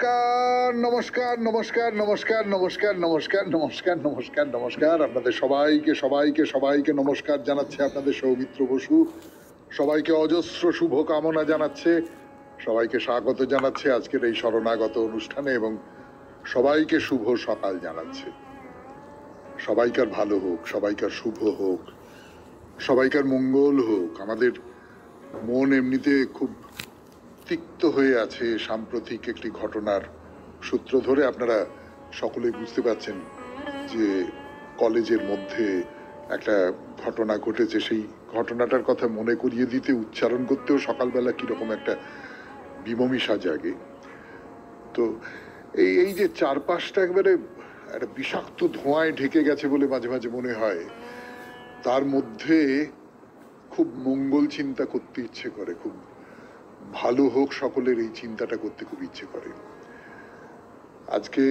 নমস্কার নমস্কার নমস্কার নমস্কার নমস্কার নমস্কার নমস্কার নমস্কার নমস্কার আপনাদের সবাইকে সবাইকে সবাইকে নমস্কার জানাচ্ছে আপনাদের সৌমিত্র বসু। সবাইকে অজস্র শুভ কামনা জানাচ্ছে, সবাইকে স্বাগত জানাচ্ছে আজকের এই শরণাগত অনুষ্ঠানে এবং সবাইকে শুভ সকাল জানাচ্ছে। সবাইকার ভালো হোক, সবাইকার শুভ হোক, সবাইকার মঙ্গল হোক। আমাদের মন এমনিতে খুব তিক্ত হয়ে আছে সাম্প্রতিক একটি ঘটনার সূত্র ধরে। আপনারা সকলেই বুঝতে পারছেন যে কলেজের মধ্যে একটা ঘটনা ঘটেছে। সেই ঘটনাটার কথা মনে করিয়ে দিতে উচ্চারণ করতেও সকালবেলা কিরকম একটা বিমমিষা জাগে। তো এই যে চারপাশটা একবারে একটা বিষাক্ত ধোঁয়ায় ঢেকে গেছে বলে মাঝে মাঝে মনে হয়, তার মধ্যে খুব মঙ্গল চিন্তা করতে ইচ্ছে করে, খুব ভালো হোক সকলের এই চিন্তাটা করতে খুব ইচ্ছে করে। আজকে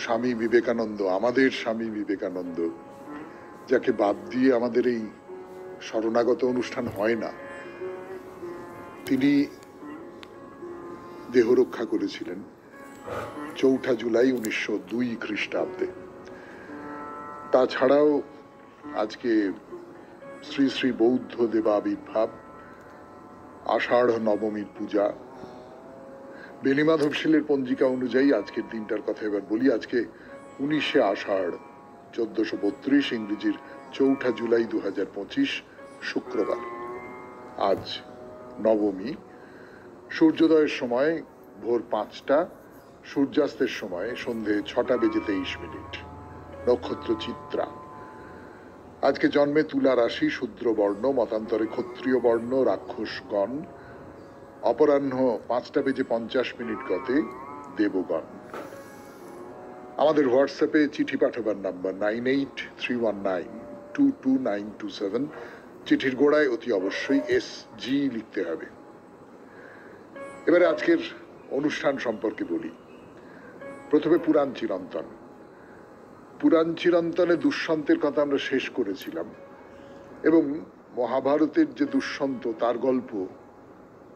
স্বামী বিবেকানন্দ, আমাদের স্বামী বিবেকানন্দ, যাকে বাদ দিয়ে আমাদের এই শরণাগত অনুষ্ঠান হয় না, তিনি দেহরক্ষা করেছিলেন 4 জুলাই 1902 খ্রিস্টাব্দে। তাছাড়াও আজকে শ্রী শ্রী বৌদ্ধ দেবাবির্ভাব, আষাঢ় নবমীর পূজা। বেণীমাধবশীলের পঞ্জিকা অনুযায়ী আজকের দিনটার কথা এবার বলি। আজকে 19শে আষাঢ় 1432, ইংরেজির 4 জুলাই 2025, শুক্রবার। আজ নবমী। সূর্যোদয়ের সময় ভোর 5টা, সূর্যাস্তের সময় সন্ধে 6:23। নক্ষত্র চিত্রা। আজকে জন্মে তুলা রাশি, শূদ্র বর্ণ, মতান্তরে ক্ষত্রিয় বর্ণ, রাক্ষসগণ। অপরাহ্ন 5:50 গতে দেবগণ। আমাদের হোয়াটসঅ্যাপে চিঠি পাঠাবার নাম্বার 9831922927। চিঠির গোড়ায় অতি অবশ্যই SG লিখতে হবে। এবারে আজকের অনুষ্ঠান সম্পর্কে বলি। প্রথমে পুরাণ চিরন্তন। পুরাণ চিরন্তনে দুষ্যন্তের কথা আমরা শেষ করেছিলাম এবং মহাভারতের যে দুষ্যন্ত তার গল্প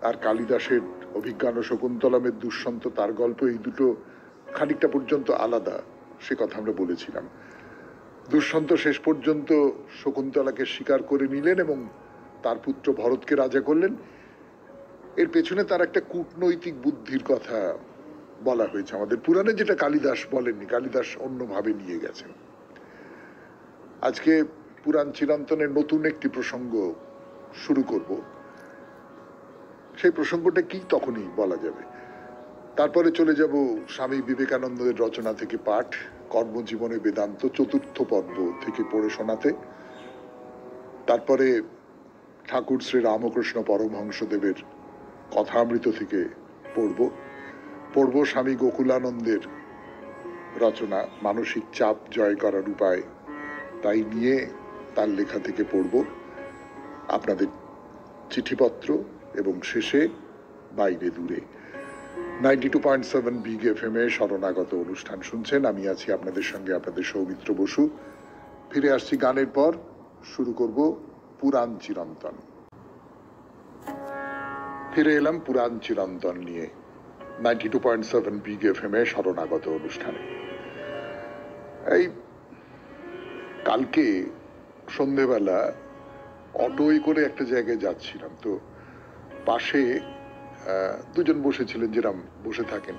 আর কালিদাসের অভিজ্ঞান শকুন্তলমের দুষ্যন্ত তার গল্প, এই দুটো খানিকটা পর্যন্ত আলাদা, সে কথা আমরা বলেছিলাম। দুষ্যন্ত শেষ পর্যন্ত শকুন্তলাকে স্বীকার করে নিলেন এবং তার পুত্র ভরতকে রাজা করলেন। এর পেছনে তার একটা কূটনৈতিক বুদ্ধির কথা বলা হয়েছে আমাদের পুরাণে, যেটা কালিদাস বলেননি, কালিদাস অন্যভাবে নিয়ে গেছেন। আজকে পুরাণ চিরন্তনের নতুন একটি প্রসঙ্গ শুরু করব। সেই প্রসঙ্গটা কি তখনই বলা যাবে। তারপরে চলে যাব স্বামী বিবেকানন্দের রচনা থেকে পাঠ, কর্মজীবনে বেদান্ত 4র্থ পর্ব থেকে পড়ে শোনাতে। তারপরে ঠাকুর শ্রী রামকৃষ্ণ পরমহংসদেবের কথামৃত থেকে পড়ব স্বামী গোকুলানন্দের রচনা মানসিক চাপ জয় করার উপায়, তাই নিয়ে তার লেখা থেকে পড়ব আপনাদের চিঠিপত্র, এবং শেষে বাইরে দূরে 92.7 বিগ FM এ শরণাগত অনুষ্ঠান শুনছেন। আমি আছি আপনাদের সঙ্গে, আপনাদের সৌমিত্র বসু। ফিরে আসছি গানের পর। শুরু করব পুরাণ চিরন্তন। ফিরে এলাম পুরাণ চিরন্তন নিয়ে 92.7 বিগ FM এ শরণাগত অনুষ্ঠানে। এই কালকে সন্ধেবেলা অটোয় করে একটা জায়গায় যাচ্ছিলাম, তো পাশে দুজন বসেছিলেন, যেরাম বসে থাকেন।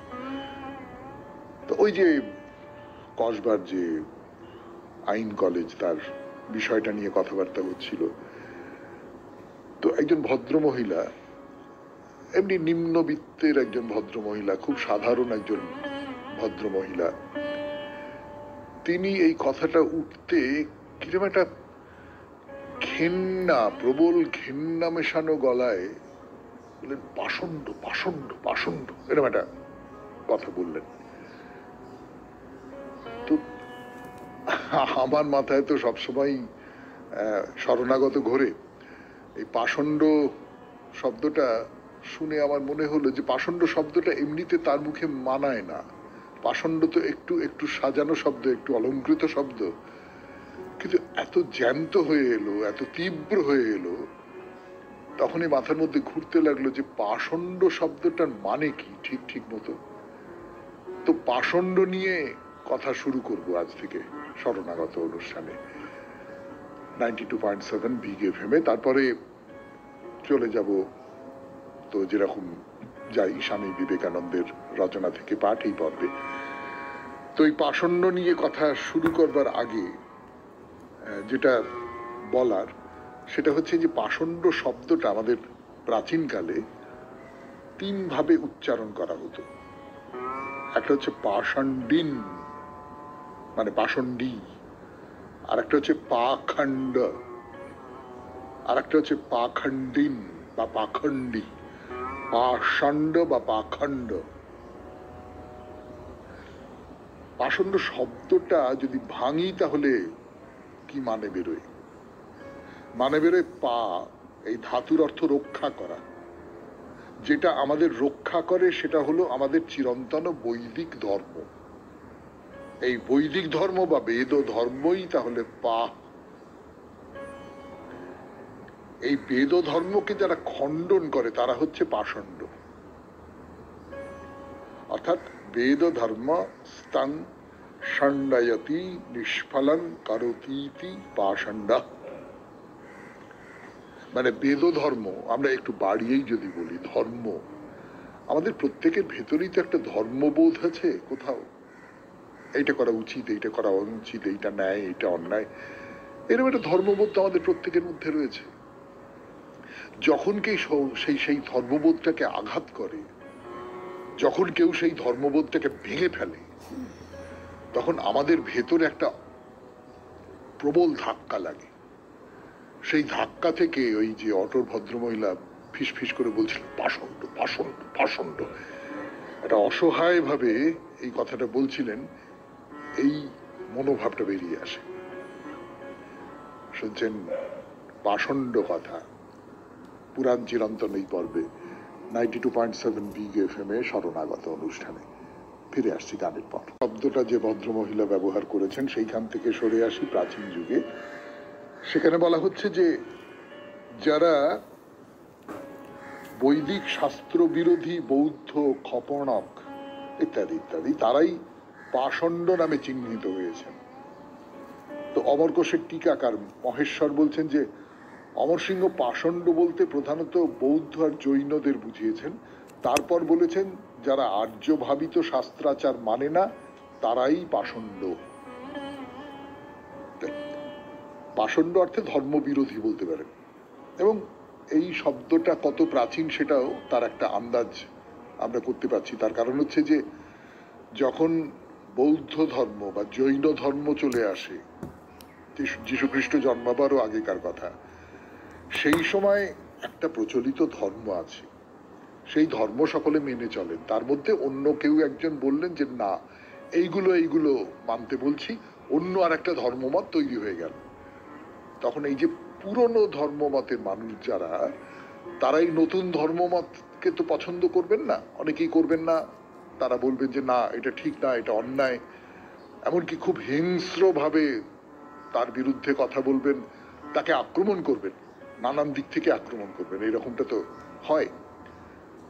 তো ওই যে কসবার যে আইন কলেজ, তার বিষয়টা নিয়ে কথাবার্তা হচ্ছিল। তো একজন ভদ্রমহিলা, এমনি নিম্নবিত্তের একজন ভদ্রমহিলা, খুব সাধারণ একজন ভদ্রমহিলা, তিনি এই কথাটা উঠতে কিরকম একটা ঘেন্না, প্রবল ঘেন্না মেশানো গলায় বললেন, পাষণ্ড পাষণ্ড পাষণ্ড, এরকম একটা কথা বললেন। তো আমার মাথায় তো সবসময় শরণাগত ঘোরে। এই পাষণ্ড শব্দটা শুনে আমার মনে হলো যে পাষণ্ড শব্দটা এমনিতে তার মুখে মানায় না। পাষণ্ড তো একটু একটু সাজানো শব্দ, একটু অলঙ্কৃত শব্দ, কিন্তু এত জ্যান্ত হয়ে এলো, এত তীব্র হয়ে এলো তখনই মাথার মধ্যে ঘুরতে লাগলো যে পাষণ্ড শব্দটার মানে কি ঠিক ঠিক মতো। তো পাষণ্ড নিয়ে কথা শুরু করব আজ থেকে শরণাগত অনুষ্ঠানে 92.7 বিগ এফএমে। তারপরে চলে যাব তো যেরকম যাই স্বামী বিবেকানন্দের রচনা থেকে পাঠ এই পর্বে। তো এই পাষণ্ড নিয়ে কথা শুরু করবার আগে যেটা বলার সেটা হচ্ছে যে পাষণ্ড শব্দটা আমাদের প্রাচীনকালে তিন ভাবে উচ্চারণ করা হতো। একটা হচ্ছে পাষণ্ডিন মানে পাষণ্ডী, আর একটা হচ্ছে পাখণ্ড, আর একটা হচ্ছে পাখণ্ডিন বা পাখণ্ডী, পাষণ্ড বা পাখণ্ড। পাষণ্ড শব্দটা যদি ভাঙি তাহলে কি মানে বেরোয়? মানে বেরোয় পা, এই ধাতুর অর্থ রক্ষা করা। যেটা আমাদের রক্ষা করে সেটা হলো আমাদের চিরন্তন বৈদিক ধর্ম। এই বৈদিক ধর্ম বা বেদ ধর্মই তাহলে পা। এই বেদ ধর্মকে যারা খণ্ডন করে তারা হচ্ছে পাষণ্ড। অর্থাৎ বেদ ধর্ম স্তাং ষণ্ডয়তি নিষ্ফলং করতীতি পাষণ্ড। মানে বেদ ধর্ম, আমরা একটু বাড়িয়েই যদি বলি ধর্ম, আমাদের প্রত্যেকের ভেতরেই তো একটা ধর্মবোধ আছে কোথাও। এইটা করা উচিত, এইটা করা অনুচিত, এইটা ন্যায়, এইটা অন্যায়, এরকম একটা ধর্মবোধ তো আমাদের প্রত্যেকের মধ্যে রয়েছে। যখন কেউ সেই ধর্মবোধটাকে আঘাত করে, যখন কেউ সেই ধর্মবোধটাকে ভেঙে ফেলে, তখন আমাদের ভেতরে একটা প্রবল ধাক্কা লাগে। সেই ধাক্কা থেকে ওই যে অটোর ভদ্রমহিলা ফিস ফিস করে বলছিল পাষণ্ড পাষণ্ড পাষণ্ড, একটা অসহায় ভাবে এই কথাটা বলছিলেন, এই মনোভাবটা বেরিয়ে আসে। শুনছেন পাষণ্ড কথা পুরাণ চিরন্তন এই পর্বে 92.7 বিগ এফএমে শরণাগত অনুষ্ঠানে। ফিরে আসছি গানের পর। শব্দটা যে ভদ্রমহিলা ব্যবহার করেছেন সেইখান থেকে সরে আসি প্রাচীন যুগে। সেখানে বলা হচ্ছে যে যারা বৈদিক শাস্ত্র বিরোধী বৌদ্ধ খপনক ইত্যাদি ইত্যাদি তারাই পাষণ্ড নামে চিহ্নিত হয়েছেন। তো অমরকোষের টিকাকার মহেশ্বর বলছেন যে অমরসিংহ পাষণ্ড বলতে প্রধানত বৌদ্ধ আর জৈনদের বুঝিয়েছেন। তারপর বলেছেন যারা আর্য ভাবিত শাস্ত্রাচার মানে না তারাই পাষণ্ড। পাষণ্ড অর্থে ধর্মবিরোধী বলতে পারেন। এবং এই শব্দটা কত প্রাচীন সেটাও তার একটা আন্দাজ আমরা করতে পারছি। তার কারণ হচ্ছে যে যখন বৌদ্ধ ধর্ম বা জৈন ধর্ম চলে আসে, যীশুখ্রিস্ট জন্মাবারও আগেকার কথা, সেই সময় একটা প্রচলিত ধর্ম আছে, সেই ধর্ম সকলে মেনে চলেন। তার মধ্যে অন্য কেউ একজন বললেন যে না এইগুলো এইগুলো মানতে বলছি, অন্য আর একটা ধর্মমত তৈরি হয়ে গেল। তখন এই যে পুরনো ধর্মমতের মানুষ যারা, তারা এই নতুন ধর্মমতকে তো পছন্দ করবেন না, অনেকেই করবেন না। তারা বলবেন যে না এটা ঠিক না, এটা অন্যায়, এমনকি খুব হিংস্র ভাবে তার বিরুদ্ধে কথা বলবেন, তাকে আক্রমণ করবেন, নানান দিক থেকে আক্রমণ করবেন। এইরকমটা তো হয়।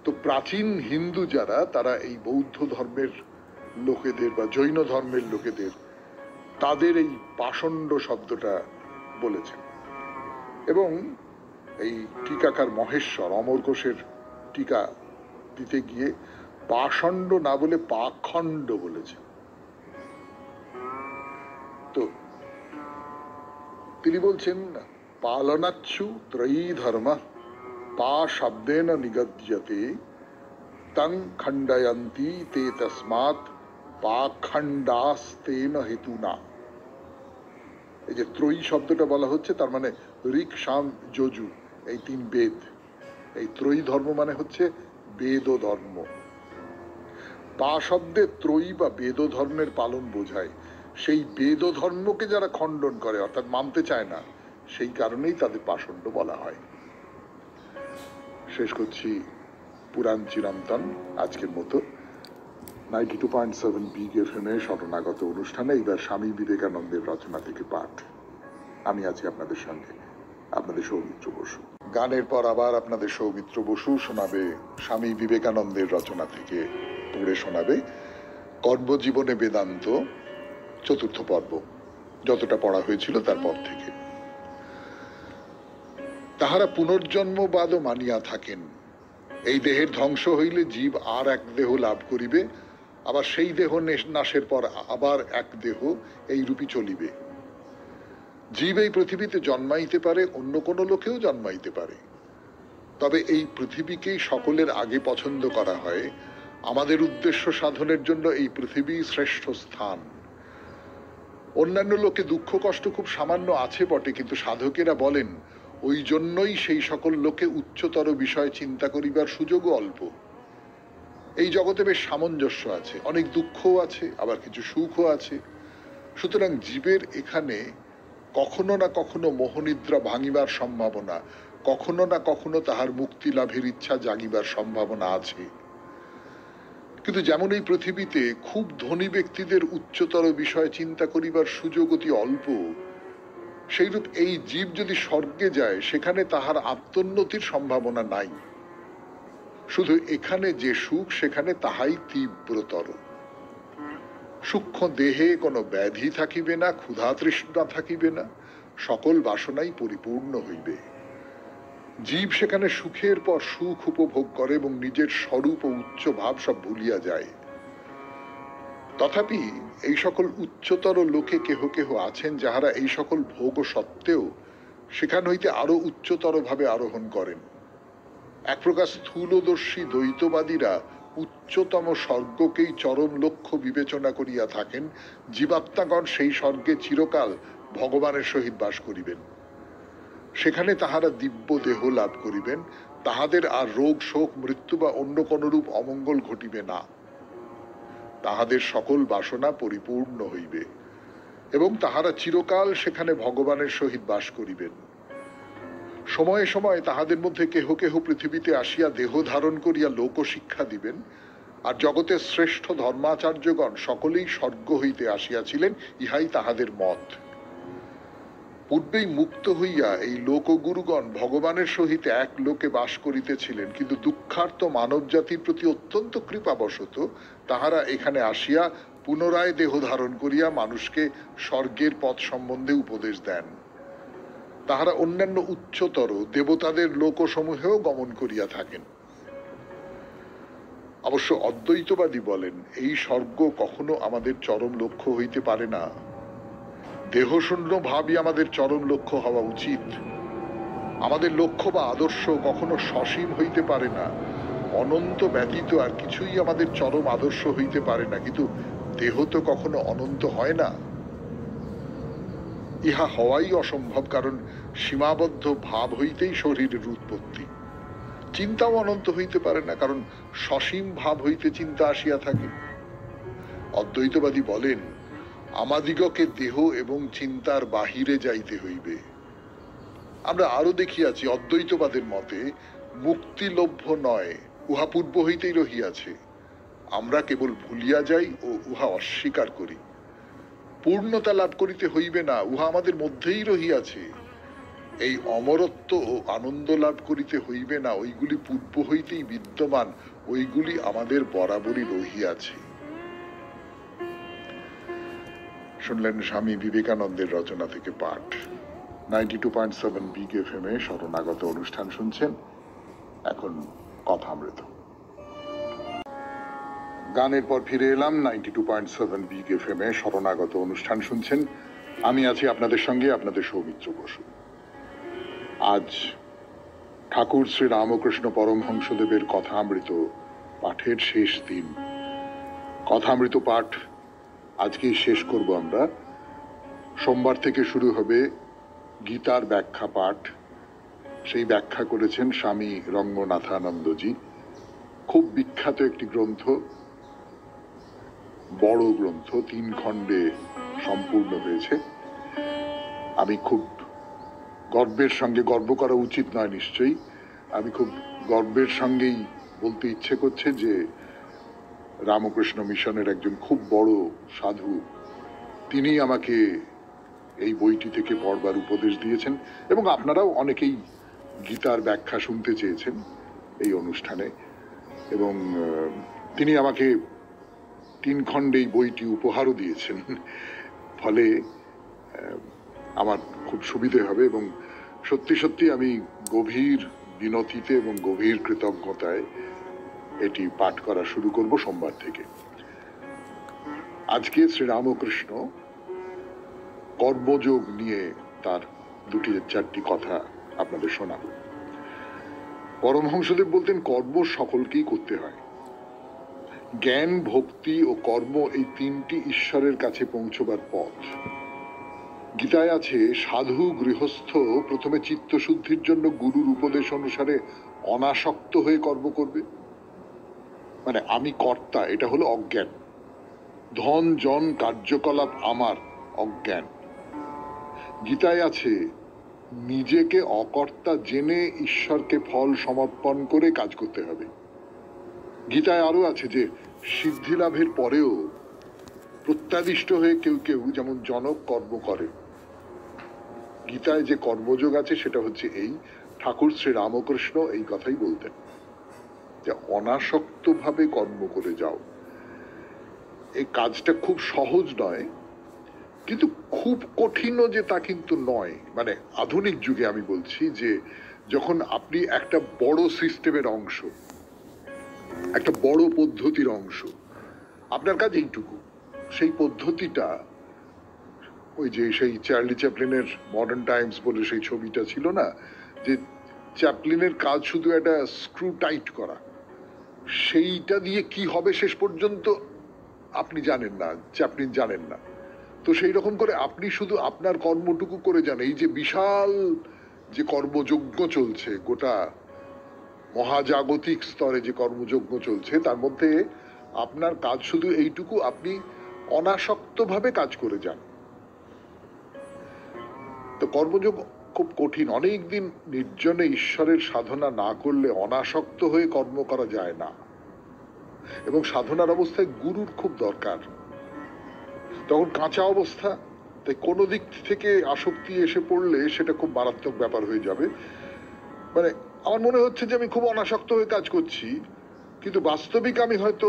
তো প্রাচীন হিন্দু যারা, তারা এই বৌদ্ধ ধর্মের লোকেদের বা জৈন ধর্মের লোকেদের তাদের এই পাষণ্ড শব্দটা বলেছেন। এবং এই টিকাকার মহেশ্বর অমরকোষের টিকা দিতে গিয়ে পাষণ্ড না বলে পাখণ্ড বলেছেন। তো তিনি বলছেন পালনাচ্ছু ত্রয়ী ধর্ম পা শব্দেন নিগদ্যতে তং খণ্ডয়ন্তি তে তস্মাৎ পাখণ্ডাস্তেন হেতুনা। এই যে ত্রয়ী শব্দটা বলা হচ্ছে তার মানে ঋক সাম যজু, এই তিন বেদ। এই ত্রয়ী ধর্ম মানে হচ্ছে বেদ ধর্ম। পা শব্দে ত্রয়ী বা বেদ ধর্মের পালন বোঝায়। সেই বেদ ধর্মকে যারা খণ্ডন করে অর্থাৎ মানতে চায় না, সেই কারণেই তাদের পাষণ্ড বলা হয়। শেষ করছি পুরাণ চিরন্তন আজকের মতো 92.7 বিগ এফএমে শরণাগত অনুষ্ঠানে। এইবার স্বামী বিবেকানন্দের রচনা থেকে পাঠ। আমি আছি আপনাদের সঙ্গে, আপনাদের সৌমিত্র বসু। গানের পর আবার আপনাদের সৌমিত্র বসু শোনাবে স্বামী বিবেকানন্দের রচনা থেকে পড়ে শোনাবে কর্মজীবনে বেদান্ত চতুর্থ পর্ব, যতটা পড়া হয়েছিল তারপর থেকে। তাহারা পুনর্জন্মবাদও মানিয়া থাকেন। এই দেহের ধ্বংস হইলে জীব আর এক দেহ লাভ করিবে, আবার সেই দেহ নাশের পর আবার এক দেহ এই রূপী চলিবে। জীব এই পৃথিবীতে জন্মাইতে পারে, অন্য কোনো লোকেও জন্মাইতে পারে, তবে এই পৃথিবীকেই সকলের আগে পছন্দ করা হয়। আমাদের উদ্দেশ্য সাধনের জন্য এই পৃথিবী শ্রেষ্ঠ স্থান। অন্যান্য লোকে দুঃখ কষ্ট খুব সামান্য আছে বটে, কিন্তু সাধকেরা বলেন ওই জন্যই সেই সকল লোকে উচ্চতর বিষয় চিন্তা করিবার সুযোগও অল্প। এই জগতে বেশ সামঞ্জস্য আছে, অনেক দুঃখও আছে, আবার কিছু সুখও আছে। সুতরাং জীবের এখানে কখনো না কখনো মোহনিদ্রা ভাঙিবার সম্ভাবনা, কখনো না কখনো তাহার মুক্তি লাভের ইচ্ছা জাগিবার সম্ভাবনা আছে। কিন্তু যেমন এই পৃথিবীতে খুব ধনী ব্যক্তিদের উচ্চতর বিষয় চিন্তা করিবার সুযোগ অতি অল্প, সেইরূপ এই জীব যদি স্বর্গে যায় সেখানে তাহার আত্মোন্নতির সম্ভাবনা নাই। শুধু এখানে যে সুখ সেখানে তাহাই তীব্রতর। সূক্ষ্ম দেহে কোনো ব্যাধি থাকিবে না, ক্ষুধা তৃষ্ণা থাকিবে না, সকল বাসনাই পরিপূর্ণ হইবে। জীব সেখানে সুখের পর সুখ উপভোগ করে এবং নিজের স্বরূপ ও উচ্চ ভাব সব ভুলিয়া যায়। তথাপি এই সকল উচ্চতর লোকে কেহ কেহ আছেন যাহারা এই সকল ভোগ সত্ত্বেও সেখান হইতে আরো উচ্চতর ভাবে আরোহণ করেন। এক প্রকার স্থূলদর্শী দ্বৈতবাদীরা উচ্চতম স্বর্গকেই চরম লক্ষ্য বিবেচনা করিয়া থাকেন। জীবাত্মাগণ সেই স্বর্গে চিরকাল ভগবানের সহিত বাস করিবেন, সেখানে তাহারা দিব্য দেহ লাভ করিবেন, তাহাদের আর রোগ শোক মৃত্যু বা অন্য কোনরূপ অমঙ্গল ঘটিবে না। তাহাদের সকল বাসনা পরিপূর্ণ হইবে এবং তাহারা চিরকাল সেখানে ভগবানের সহিত বাস করিবেন। সময়ে সময়ে তাহাদের মধ্যে কেহ কেহ পৃথিবীতে আসিয়া দেহ ধারণ করিয়া লোক শিক্ষা দিবেন, আর জগতের শ্রেষ্ঠ ধর্মাচার্যগণ সকলেই স্বর্গ হইতে আসিয়াছিলেন, ইহাই তাহাদের মত। পূর্বেই মুক্ত হইয়া এই লোকগুরুগণ ভগবানের সহিত এক লোকে বাস করিতেছিলেন, কিন্তু দুঃখার্ত মানব জাতির প্রতি অত্যন্ত কৃপাবশত তাহারা এখানে আসিয়া পুনরায় দেহ ধারণ করিয়া মানুষকে স্বর্গের পথ সম্বন্ধে উপদেশ দেন। তাহারা অন্যান্য উচ্চতর দেবতাদের লোকসমূহেও গমন করিয়া থাকেন। অবশ্য অদ্বৈতবাদী বলেন এই স্বর্গ কখনো আমাদের চরম লক্ষ্য হইতে পারে না। দেহশূন্য ভাবই আমাদের চরম লক্ষ্য হওয়া উচিত। আমাদের লক্ষ্য বা আদর্শ কখনো সসীম হইতে পারে না। অনন্ত ব্যতীত আর কিছুই আমাদের চরম আদর্শ হইতে পারে না, কিন্তু দেহ তো কখনো অনন্ত হয় না। ইহা হওয়াই অসম্ভব, কারণ সীমাবদ্ধ ভাব হইতেই শরীরের উৎপত্তি। চিন্তাও অনন্ত হইতে পারে না, কারণ সসীম ভাব হইতে চিন্তা আসিয়া থাকে। অদ্বৈতবাদী বলেন আমাদিগকে দেহ এবং চিন্তার বাহিরে যাইতে হইবে। আমরা আরো দেখিয়াছি অদ্বৈতবাদের মতে মুক্তি লভ্য নয়, উহা পূর্ব হইতেই রহিয়াছে। আমরা কেবল ভুলিয়া যাই ও উহা অস্বীকার করি। পূর্ণতা লাভ করিতে হইবে না, উহা আমাদের মধ্যেই রহিয়াছে। এই অমরত্ব ও আনন্দ লাভ করিতে হইবে না, ওইগুলি পূর্ব হইতেই বিদ্যমান, ওইগুলি আমাদের বরাবরই রহিয়াছে। শুনলেন স্বামী বিবেকানন্দের রচনা থেকে পাঠ। 92.7 বিগ এফএম এ শরণাগত অনুষ্ঠান শুনছেন। এখন কথামৃত। গানের পর ফিরে এলাম। 92.7 বিগ এফএম এ শরণাগত অনুষ্ঠান শুনছেন। আমি আছি আপনাদের সঙ্গে, আপনাদের সৌমিত্র বসু। আজ ঠাকুর শ্রী রামকৃষ্ণ পরমহংসদেবের কথামৃত পাঠের শেষ দিন। কথামৃত পাঠ আজকেই শেষ করব আমরা। সোমবার থেকে শুরু হবে গীতার ব্যাখ্যা পাঠ। সেই ব্যাখ্যা করেছেন স্বামী রঙ্গনাথানন্দজি। খুব বিখ্যাত একটি গ্রন্থ, বড় গ্রন্থ, 3 খণ্ডে সম্পূর্ণ হয়েছে। আমি খুব গর্বের সঙ্গে, গর্ব করা উচিত নয় নিশ্চয়ই, আমি খুব গর্বের সঙ্গেই বলতে ইচ্ছে করছে যে রামকৃষ্ণ মিশনের একজন খুব বড় সাধু, তিনি আমাকে এই বইটি থেকে পড়বার উপদেশ দিয়েছেন, এবং আপনারাও অনেকেই গীতার ব্যাখ্যা শুনতে চেয়েছেন এই অনুষ্ঠানে, এবং তিনি আমাকে 3 খণ্ডে এই বইটি উপহারও দিয়েছেন। ফলে আমার খুব সুবিধে হবে, এবং সত্যি সত্যি আমি গভীর বিনতিতে এবং গভীর কৃতজ্ঞতায় এটি পাঠ করা শুরু করব সোমবার থেকে। আজকে শ্রীরামকৃষ্ণ কর্মযোগ নিয়ে তার 2-4টি কথা আপনাদের শোনাব। পরমহংসদেব বলতেন, কর্ম সকলকেই করতে হয়। জ্ঞান, ভক্তি ও কর্ম এই 3টি ঈশ্বরের কাছে পৌঁছবার পথ। গীতায় আছে, সাধু গৃহস্থ প্রথমে চিত্তশুদ্ধির জন্য গুরুর উপদেশ অনুসারে অনাসক্ত হয়ে কর্ম করবে। মানে আমি কর্তা, এটা হলো অজ্ঞান। ধন জন কার্যকলাপ আমার, অজ্ঞান। গীতায় আছে, নিজেকে অকর্তা জেনে ঈশ্বরকে ফল সমর্পণ করে কাজ করতে হবে। গীতায় আরো আছে যে সিদ্ধি লাভের পরেও প্রত্যাদিষ্ট হয়ে কেউ কেউ যেমন জনক কর্ম করে। গীতায় যে কর্মযোগ আছে সেটা হচ্ছে এই, ঠাকুর শ্রী রামকৃষ্ণ এই কথাই বলতেন যে অনাসক্ত ভাবে কর্ম করে যাও। এই কাজটা খুব সহজ নয়, কিন্তু খুব কঠিনও যে তা কিন্তু নয়। মানে আধুনিক যুগে আমি বলছি যে যখন আপনি একটা বড় সিস্টেমের অংশ, একটা বড় পদ্ধতির অংশ, আপনার কাজ এইটুকু, সেই পদ্ধতিটা ওই যে সেই চার্লি চ্যাপলিনের মডার্ন টাইমস বলে সেই ছবিটা ছিল না, যে চ্যাপলিনের কাজ শুধু একটা স্ক্রু টাইট করা, সেইটা দিয়ে কি হবে শেষ পর্যন্ত আপনি জানেন না, চ্যাপলিন জানেন না। তো সেই রকম করে আপনি শুধু আপনার কর্মটুকু করে যান। এই যে বিশাল যে কর্মযজ্ঞ চলছে, গোটা মহাজাগতিক স্তরে যে কর্মযজ্ঞ চলছে, তার মধ্যে আপনার কাজ শুধু এইটুকু, আপনি অনাসক্ত ভাবে কাজ করে যান। তো কর্মযোগ খুব কঠিন। অনেকদিন নির্জনে ঈশ্বরের সাধনা না করলে অনাসক্ত হয়ে কর্ম করা যায় না, এবং সাধনার অবস্থায় গুরুর খুব দরকার। তখন কাঁচা অবস্থা, তাই কোনো দিক থেকে আসক্তি এসে পড়লে সেটা খুব মারাত্মক ব্যাপার হয়ে যাবে। মানে আমার মনে হচ্ছে যে আমি খুব অনাসক্ত হয়ে কাজ করছি, কিন্তু বাস্তবিক আমি হয়তো,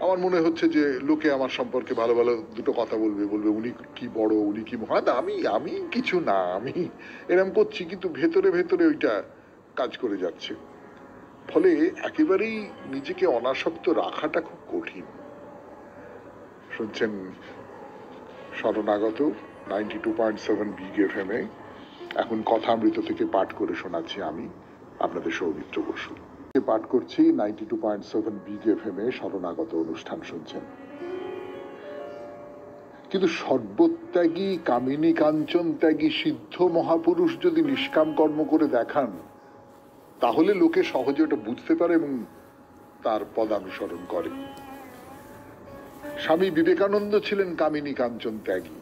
আমার মনে হচ্ছে যে লোকে আমার সম্পর্কে ভালো ভালো দুটো কথা বলবে, উনি কি বড়, উনি কি মহান, আমি কিছু না, আমি এরম করছি, কিন্তু ভেতরে ভেতরে ওইটা কাজ করে যাচ্ছে। ফলে একেবারেই নিজেকে অনাসক্ত রাখাটা খুব কঠিন। শুনছেন শরণাগত 92.7 বিগ এফএম এ। এখন কথামৃত থেকে পাঠ করে শোনাচ্ছি আমি, আপনাদের সৌমিত্র বসু। পাঠ করছি 92.7 বিগ এফএম এ শরণাগত অনুষ্ঠান শুনছেন। কিন্তু সর্বত্যাগী কামিনী কাঞ্চন ত্যাগী সিদ্ধ মহাপুরুষ যদি নিষ্কাম কর্ম করে দেখান, তাহলে লোকে সহজে ওটা বুঝতে পারে এবং তার পদানুসরণ করে। স্বামী বিবেকানন্দ ছিলেন কামিনী কাঞ্চন ত্যাগী।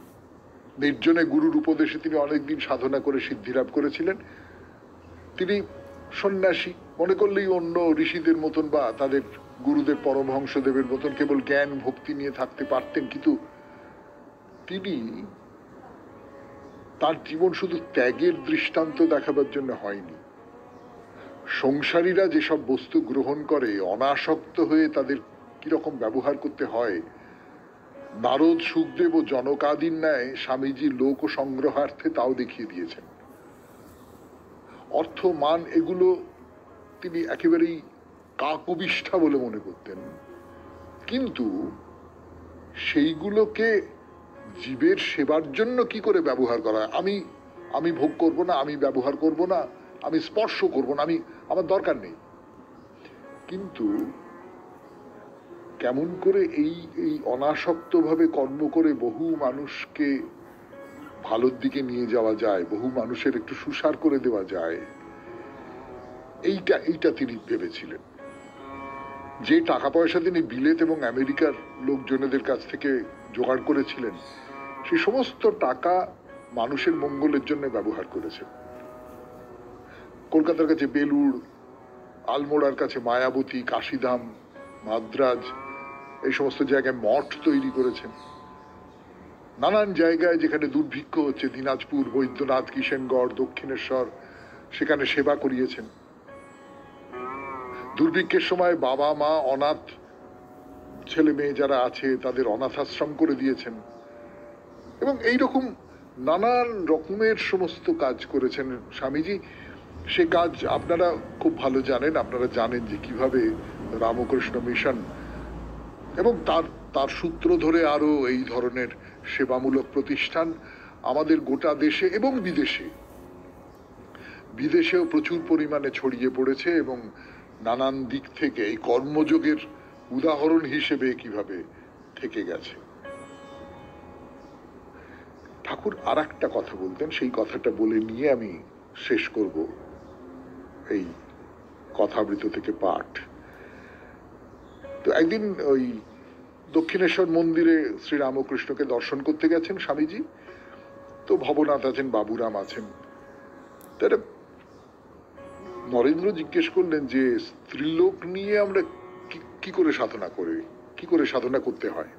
নির্জনে গুরুর উপদেশে তিনি অনেকদিন সাধনা করে সিদ্ধিলাভ করেছিলেন। তিনি সন্ন্যাসী, মনে করলেই অন্য ঋষিদের মতন বা তাদের গুরুদেব পরমহংসদেবের মতন কেবল জ্ঞান ভক্তি নিয়ে থাকতে পারতেন। কিন্তু তিনি, তার জীবন শুধু ত্যাগের দৃষ্টান্ত দেখাবার জন্য হয়নি। সংসারীরা যেসব বস্তু গ্রহণ করে অনাসক্ত হয়ে তাদের কিরকম ব্যবহার করতে হয়, নারদ, সুখদেব ও জনকাদির ন্যায় স্বামীজি লোক সংগ্রহার্থে তাও দেখিয়ে দিয়েছেন। অর্থ, মান, এগুলো তিনি একেবারেই কাকবিষ্ঠা বলে মনে করতেন, কিন্তু সেইগুলোকে জীবের সেবার জন্য কি করে ব্যবহার করা, আমি ভোগ করব না, আমি ব্যবহার করব না, আমি স্পর্শ করব না, আমার দরকার নেই। কিন্তু কেমন করে এই অনাসক্ত ভাবে কর্ম করে বহু মানুষকে ভালোর দিকে নিয়ে যাওয়া যায়, বহু মানুষের একটু সুসার করে দেওয়া যায়, এইটা তিনি ভেবেছিলেন। যে টাকা পয়সা তিনি বিলেত এবং আমেরিকার লোকজনেদের কাছ থেকে জোগাড় করেছিলেন, সেই সমস্ত টাকা মানুষের মঙ্গলের জন্য ব্যবহার করেছেন। কলকাতার কাছে বেলুড়, আলমোড়ার কাছে মায়াবতী, কাশীধাম, মাদ্রাজ, এই সমস্ত জায়গায় মঠ তৈরি করেছেন। নানান জায়গায় যেখানে দুর্ভিক্ষ হচ্ছে, দিনাজপুর, বৈদ্যনাথ, কিষেনগড়, দক্ষিণেশ্বর, সেখানে সেবা করিয়েছেন। দুর্ভিক্ষের সময় বাবা মা অনাথ ছেলে মেয়ে যারা আছে তাদের অনাথ আশ্রম করে দিয়েছেন, এবং এইরকম নানান রকমের সমস্ত কাজ করেছেন স্বামীজি। সে কাজ আপনারা খুব ভালো জানেন। আপনারা জানেন যে কিভাবে রামকৃষ্ণ মিশন এবং তার সূত্র ধরে আরো এই ধরনের সেবামূলক প্রতিষ্ঠান আমাদের গোটা দেশে এবং বিদেশেও প্রচুর পরিমাণে ছড়িয়ে পড়েছে, এবং নানান দিক থেকে এই কর্মযোগের উদাহরণ হিসেবে কিভাবে থেকে গেছে। ঠাকুর আর একটা কথা বলতেন, সেই কথাটা বলে নিয়ে আমি শেষ করব এই কথামৃত থেকে পাঠ। তো একদিন ওই দক্ষিণেশ্বর মন্দিরে শ্রীরামকৃষ্ণকে দর্শন করতে গেছেন স্বামীজি। তো ভবনাথ আছেন, বাবুরাম আছেন। তারা নরেন্দ্র জিজ্ঞেস করলেন যে স্ত্রীলোক নিয়ে আমরা কি করে সাধনা করতে হয়।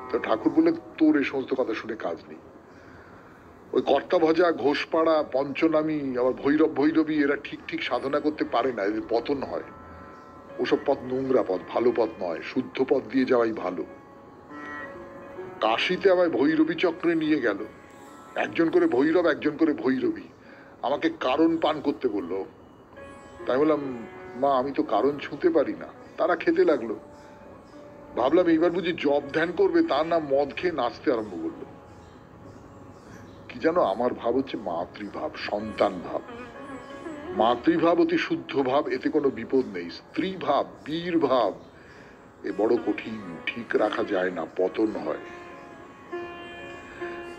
তো ঠাকুর বললেন, তোর এই সমস্ত কথা শুনে কাজ নেই। ওই কর্তা ভজা, ঘোষপাড়া, পঞ্চনামী, আবার ভৈরবী এরা ঠিক সাধনা করতে পারে না, এদের পতন হয়। ওসব পথ নোংরা পথ, ভালো পথ নয়। শুদ্ধ পথ দিয়ে যাওয়াই ভালো। কাশিতে আমায় ভৈরবী চক্রে নিয়ে গেল, একজন করে ভৈরব, একজন করে ভৈরবী। আমাকে কারণ পান করতে বললো। তাই বললাম, মা আমি তো কারণ ছুঁতে পারি না। তারা খেতে লাগলো। ভাবলাম এইবার বুঝি জব ধ্যান করবে, তার নাম মদ খেয়ে নাচতে আরম্ভ করলো। কি জানো, আমার ভাব হচ্ছে মাতৃভাব, সন্তান ভাব। মাতৃভাব অতি শুদ্ধ ভাব, এতে কোনো বিপদ নেই। স্ত্রী ভাব, বীর ভাব, এ বড় কঠিন, ঠিক রাখা যায় না, পতন হয়।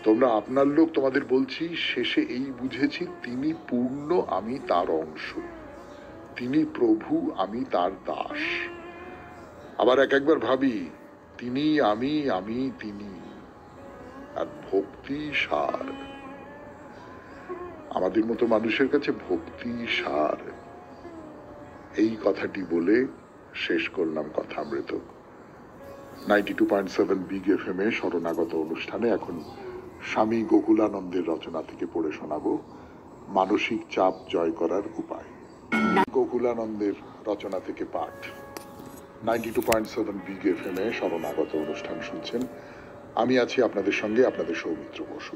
তোমরা আপনার লোক, তোমাদের বলছি, শেষে এই বুঝেছি, তিনি পূর্ণ, আমি তার অংশ। তিনি প্রভু, আমি তার দাস। আবার একবার ভাবি, তিনি আমি, আমি তিনি। আর ভক্তি সার। আমাদের মতো মানুষের কাছে ভক্তি সার। এই কথাটি বলে শেষ করলাম কথামৃত। 92.7 বিগ এফএম এ শরণাগত অনুষ্ঠানে এখন স্বামী গোকুলানন্দের রচনা থেকে পড়ে শোনাবো মানসিক চাপ জয় করার উপায়। গোকুলানন্দের রচনা থেকে পাঠ। 92.7 বিগ এফএম এ শরণাগত অনুষ্ঠান শুনছেন। আমি আছি আপনাদের সঙ্গে, আপনাদের সৌমিত্র বসু।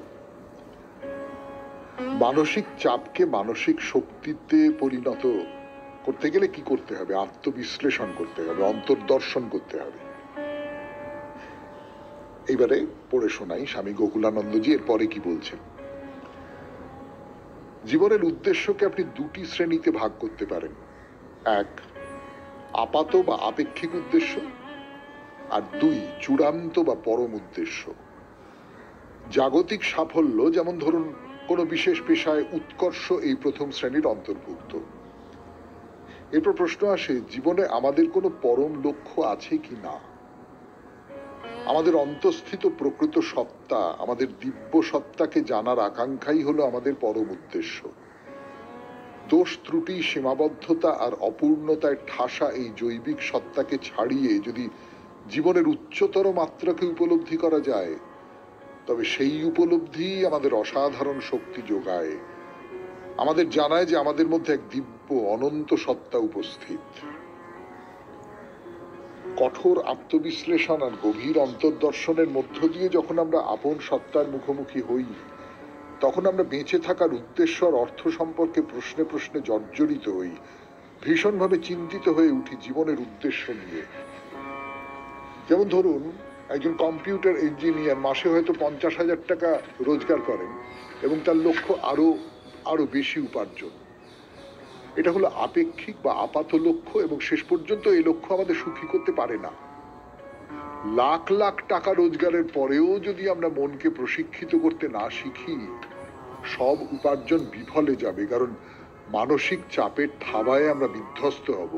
মানসিক চাপকে মানসিক শক্তিতে পরিণত করতে গেলে কি করতে হবে? আত্মবিশ্লেষণ করতে হবে, অন্তর্দর্শন করতে হবে। এইবারে পড়ে শোনাই স্বামী গোকুলানন্দজি এরপরে কি বলছেন। জীবনের উদ্দেশ্যকে আপনি দুটি শ্রেণীতে ভাগ করতে পারেন। এক, আপাত বা আপেক্ষিক উদ্দেশ্য, আর দুই, চূড়ান্ত বা পরম উদ্দেশ্য। জাগতিক সাফল্য, যেমন ধরুন কোনো বিশেষ পেশায় উৎকর্ষ, এই প্রথম শ্রেণীর অন্তর্ভুক্ত। এরপর প্রশ্ন আসে, জীবনে আমাদের কোনো পরম লক্ষ্য আছে কি না? আমাদের অন্তঃস্থিত প্রকৃত সত্তা, আমাদের দিব্য সত্তাকে জানার আকাঙ্ক্ষাই হলো আমাদের পরম উদ্দেশ্য। দোষ ত্রুটি, সীমাবদ্ধতা আর অপূর্ণতায় ঠাসা এই জৈবিক সত্তাকে ছাড়িয়ে যদি জীবনের উচ্চতর মাত্রাকে উপলব্ধি করা যায়, তবে সেই উপলব্ধি আমাদের অসাধারণ শক্তি যোগায়, আমাদের জানায় যে আমাদের মধ্যে এক দিব্য অনন্ত সত্তা উপস্থিত। কঠোর আত্মবিশ্লেষণ আর গভীর অন্তর্দর্শনের মধ্য দিয়ে যখন আমরা আপন সত্তার মুখোমুখি হই, তখন আমরা বেঁচে থাকার উদ্দেশ্য আর অর্থ সম্পর্কে প্রশ্নে প্রশ্নে জর্জরিত হই, ভীষণভাবে চিন্তিত হয়ে উঠি জীবনের উদ্দেশ্য নিয়ে। যেমন ধরুন, একজন কম্পিউটার ইঞ্জিনিয়ার মাসে হয়তো 50,000 টাকা রোজগার করেন এবং তার লক্ষ্য আরো বেশি উপার্জন। এটা হলো আপেক্ষিক বা আপাত লক্ষ্য, এবং শেষ পর্যন্ত এই লক্ষ্য আমাদের সুখী করতে পারে না। লাখ লাখ টাকা রোজগারের পরেও যদি আমরা মনকে প্রশিক্ষিত করতে না শিখি, সব উপার্জন বিফলে যাবে, কারণ মানসিক চাপের থাবায় আমরা বিধ্বস্ত হব।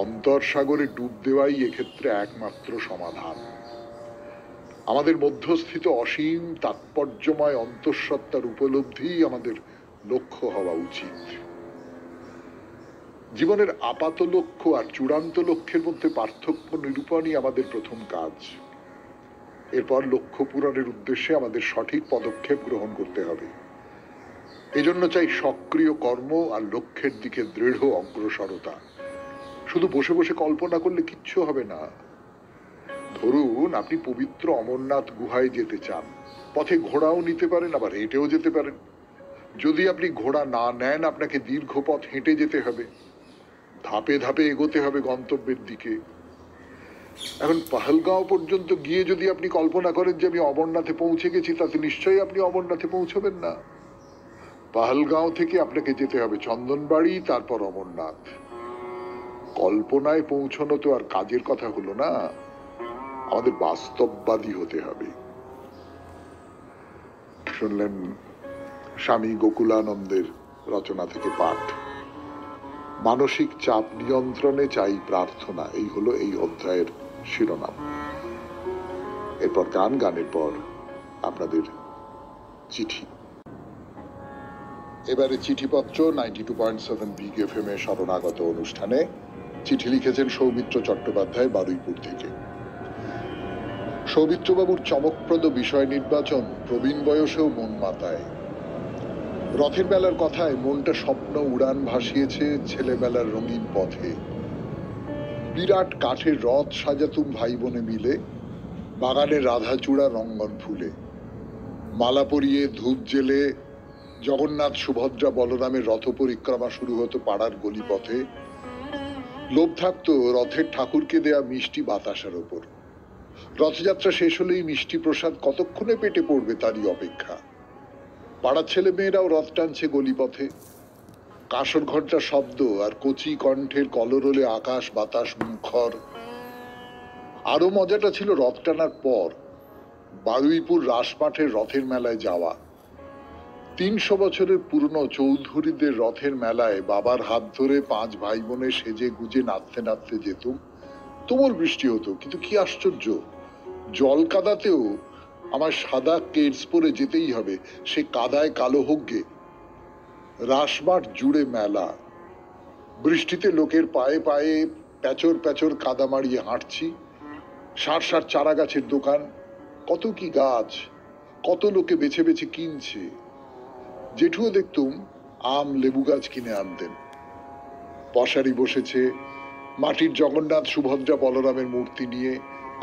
অন্তরসাগরে ডুব দেওয়াই এক্ষেত্রে একমাত্র সমাধান। আমাদের মধ্যস্থিত অসীম তাৎপর্যময় অন্তঃসত্ত্বার উপলব্ধি আমাদের লক্ষ্য হওয়া উচিত। জীবনের আপাত লক্ষ্য আর চূড়ান্ত লক্ষ্যের মধ্যে পার্থক্য নিরূপণই আমাদের প্রথম কাজ। এরপর লক্ষ্য পূরণের উদ্দেশ্যে আমাদের সঠিক পদক্ষেপ গ্রহণ করতে হবে। এজন্য চাই সক্রিয় কর্ম আর লক্ষ্যের দিকে দৃঢ় অগ্রসরতা। শুধু বসে বসে কল্পনা করলে কিচ্ছু হবে না। ধরুন আপনি পবিত্র অমরনাথ গুহায় যেতে চান, পথে ঘোড়াও নিতে পারেন, আবার হেঁটেও যেতে পারেন। যদি আপনি ঘোড়া না নেন, আপনাকে দীর্ঘ পথ হেঁটে যেতে হবে, ধাপে ধাপে এগোতে হবে গন্তব্যের দিকে। এখন পাহালগাঁও পর্যন্ত গিয়ে যদি আপনি কল্পনা করেন যে আমি অমরনাথে পৌঁছে গেছি, তাতে নিশ্চয়ই আপনি অমরনাথে পৌঁছবেন না। পাহালগাঁও থেকে আপনাকে যেতে হবে চন্দনবাড়ি, তারপর অমরনাথ। কল্পনায় পৌঁছানো তো আর কাজের কথা হলো না, আমাদের বাস্তববাদী হতে হবে। শুনলেন স্বামী গোকুলানন্দের রচনা থেকে পাঠ। মানসিক চাপ নিয়ন্ত্রণে চাই প্রার্থনা, এই হলো এই অধ্যায়ের শিরোনাম। এরপর গান, গানের পর আপনাদের চিঠি। এবারে চিঠিপত্র 92.7 বিগ এফএম এ শরণাগত অনুষ্ঠানে চিঠি লিখেছেন সৌমিত্র চট্টোপাধ্যায় বারুইপুর থেকে। সৌমিত্রবাবুর চমকপ্রদ বিষয় নির্বাচন প্রবীণ বয়সেও মন মাতায়। রথের বেলার কথায় মনটা স্বপ্ন উড়ান ভাসিয়েছে ছেলেবেলার রঙিন পথে। বিরাট কাঠের রথ সাজাতুম ভাই বোনে মিলে, বাগানের রাধাচূড়া রঙ্গন ফুলে। মালা পরিয়ে ধূপ জেলে জগন্নাথ সুভদ্রা বলরামের রথ পরিক্রমা শুরু হতো পাড়ার গলিপথে। লোভ থাকতো রথের ঠাকুরকে দেয়া মিষ্টি বাতাসার ওপর। রথযাত্রা শেষ হলেই মিষ্টি প্রসাদ কতক্ষণে পেটে পড়বে তারই অপেক্ষা। পাড়ার ছেলে মেয়েরাও রথ টানছে গলিপথে। কাঁসর ঘণ্টার শব্দ আর কচি কণ্ঠের কলরলে আকাশ বাতাস মুখর। আরো মজাটা ছিল রথ টানার পর বারুইপুর রাসমাঠের রথের মেলায় যাওয়া। 300 বছরের পুরনো চৌধুরীদের রথের মেলায় বাবার হাত ধরে 5 ভাই বোনে সেজে গুজে নাচতে নাচতে যেতুম। তুমুল বৃষ্টি হতো, কিন্তু কি আশ্চর্য, জল কাদাতেও আমার সাদা কেডস পরে যেতেই হবে, সে কাদায় কালো হোক গে। রাসমাঠ জুড়ে মেলা, বৃষ্টিতে লোকের পায়ে পায়ে প্যাচর প্যাচর কাদা মারিয়ে হাঁটছি। সার সার চারা গাছের দোকান, কত কি গাছ, কত লোকে বেছে বেছে কিনছে। জেঠুও দেখতুম আম লেবু গাছ কিনে আনতেন। পশারি বসেছে মাটির জগন্নাথ সুভদ্রা বলরামের মূর্তি নিয়ে,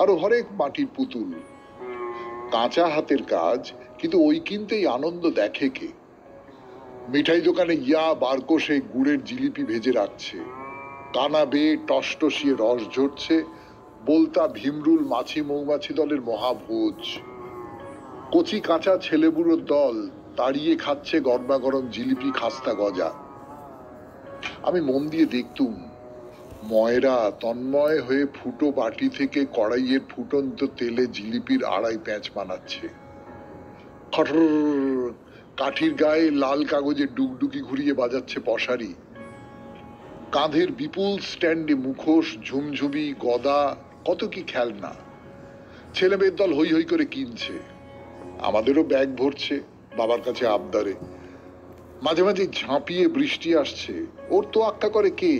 আরো হরেক মাটির পুতুল। কাঁচা হাতের কাজ, কিন্তু ওই কিনতেই আনন্দ দেখে কে। মিঠাই দোকানে ইয়া বারকোষে গুড়ের জিলিপি ভেজে রাখছে, কানা বেয়ে টসটসিয়ে রস ঝরছে, বলতা ভীমরুল মাছি মৌমাছি দলের মহাভোজ। কচি কাঁচা ছেলেবুড়োর দল তাড়িয়ে খাচ্ছে গরমা গরম জিলিপি খাস্তা গজা। আমি মন দিয়ে দেখতুম ময়রা তন্ময় হয়ে ফুটো বাটি থেকে কড়াইয়ের ফুটন্ত তেলে জিলিপির আড়াই প্যাঁচ বানাচ্ছে। খটর কাঠির গায়ে লাল কাগজে ডুগডুগি ঘুরিয়ে বাজাচ্ছে পশারি। কাঁধের বিপুল স্ট্যান্ডে মুখোশ, ঝুমঝুমি, গদা, কত কি খেলনা। ছেলে মেয়ের দল হই হই করে কিনছে। আমাদেরও ব্যাগ ভরছে বাবার কাছে আবদারে। মাঝে মাঝে ঝাঁপিয়ে বৃষ্টি আসছে, ওর তো আক্কা করে কে।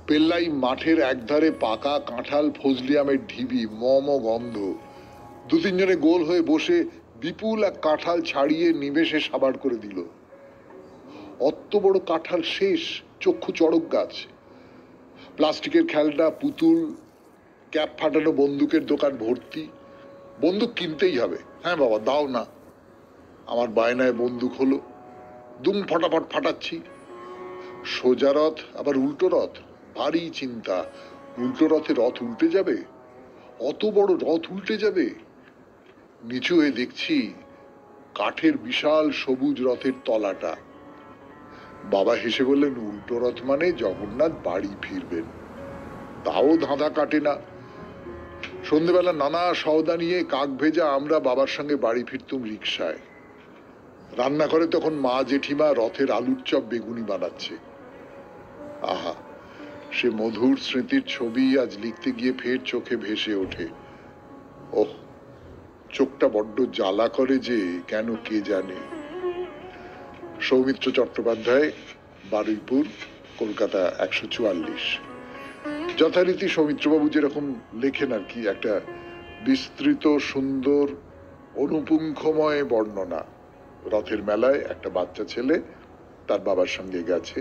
পেল্লাই মাঠের একধারে পাকা কাঁঠাল ফজলি আমের ঢিবি, মম গন্ধ। 2-3 জনে গোল হয়ে বসে বিপুল এক কাঁঠাল ছাড়িয়ে নিমেষে সাবাড় করে দিল। অত বড় কাঁঠাল শেষ, চক্ষু চড়ক গাছ। প্লাস্টিকের খেলনা, পুতুল, ক্যাপ ফাটানো বন্দুকের দোকান ভর্তি। বন্দুক কিনতেই হবে, হ্যাঁ বাবা দাও না। আমার বায়নায় বন্দুক হলো, দুম ফটাফট ফাটাচ্ছি। সোজা রথ আবার উল্টো রথ, ভারী চিন্তা। উল্টো রথে রথ উল্টে যাবে, অত বড় রথ উল্টে যাবে। নিচু হয়ে দেখছি কাঠের বিশাল সবুজ রথের তলাটা। বাবা হেসে বললেন, উল্টো রথ মানে জগন্নাথ বাড়ি ফিরবেন। তাও ধাঁধা কাটে না। সন্ধ্যেবেলা নানা সওদা নিয়ে কাক ভেজা আমরা বাবার সঙ্গে বাড়ি ফিরতুম রিকশায়। রান্নাঘরে তখন মা জেঠিমা রথের আলুর চপ বেগুনি বানাচ্ছে। আহা, সে মধুর স্মৃতির ছবি আজ লিখতে গিয়ে ফের চোখে ভেসে ওঠে। ওহ, চোখটা বড্ড জ্বালা করে যে কেন কে জানে। সৌমিত্র চট্টোপাধ্যায়, বারুইপুর, কলকাতা 144। যথারীতি সৌমিত্রবাবু যেরকম লেখেন আর কি, একটা বিস্তৃত সুন্দর অনুপুঙ্খময় বর্ণনা, রথের মেলায় একটা বাচ্চা ছেলে তার বাবার সঙ্গে গেছে,